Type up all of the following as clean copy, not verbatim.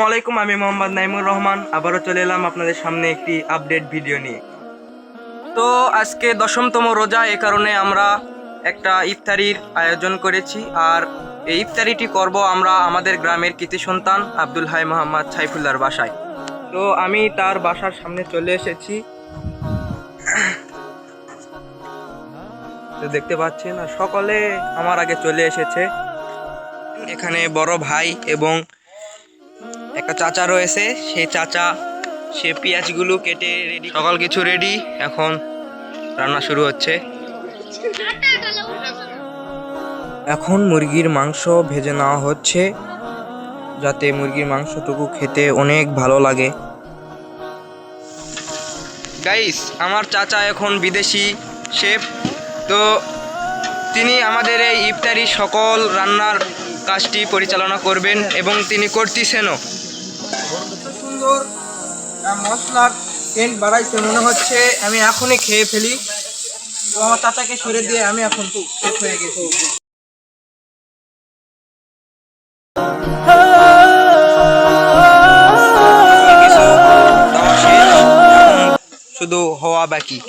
আসসালামু আলাইকুম, আমি মোহাম্মদ নাইমুর রহমান আবারও চলে এলাম আপনাদের সামনে একটি আপডেট ভিডিও নিয়ে। তো আজকে 10তম রোজা, এ কারণে আমরা একটা ইফতারির আয়োজন করেছি। আর এই ইফতারিটি করব আমরা আমাদের গ্রামের কৃতি সন্তান আব্দুল হাই মোহাম্মদ সাইফুল্লাহর বাসায়। তো আমি তার বাসার সামনে চলে এসেছি। তো দেখতে পাচ্ছেন, আর সকলে আমার আগে চলে এসেছে। এখানে বড় ভাই এবং একটা চাচা রয়েছে। সেই চাচা সে পেঁয়াজগুলো কেটে রেডি, সকল কিছু রেডি। এখন রান্না শুরু হচ্ছে। এখন মুরগির মাংস ভেজে নেওয়া হচ্ছে, যাতে মুরগির মাংসটুকু খেতে অনেক ভালো লাগে। গাইস, আমার চাচা এখন বিদেশি শেফ। তো তিনি আমাদের এই ইফতারি সকল রান্নার কাজটি পরিচালনা করবেন এবং তিনি করতেছেনও। সুন্দর মশলার সেন্ট বাড়াইছে, মনে হচ্ছে আমি এখনই খেয়ে ফেলি। তো আমার চাচাকে সরে দিয়ে আমি এখন শেষ হয়ে গেছি। শুধু হওয়া বাকি।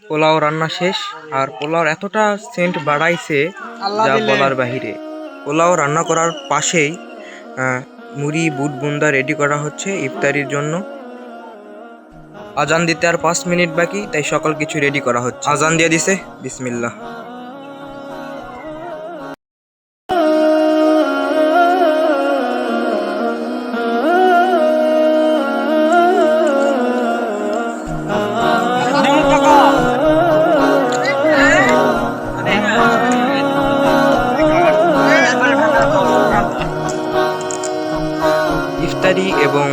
পোলাও রান্না শেষ, আর পোলাওর এতটা সেন্ট বাড়াইছে যা বলার বাহিরে। পোলাও রান্না করার পাশেই মুড়ি বুট বুন্দা রেডি করা হচ্ছে ইফতারির জন্য। আজান দিতে আর 5 মিনিট বাকি, তাই সকল কিছু রেডি করা হচ্ছে। আজান দিয়ে দিছে, বিসমিল্লাহ। ইফতারি এবং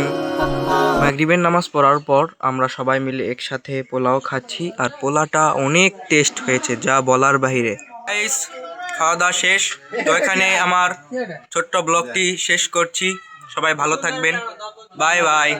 মাগরিবের নামাজ পড়ার পর আমরা সবাই মিলে একসাথে পোলাও খাচ্ছি, আর পোলাটা অনেক টেস্ট হয়েছে যা বলার বাহিরে। গাইস, খাওয়া দাওয়া শেষ। তো এখানে আমার ছোট্ট ব্লগটি শেষ করছি। সবাই ভালো থাকবেন, বাই বাই।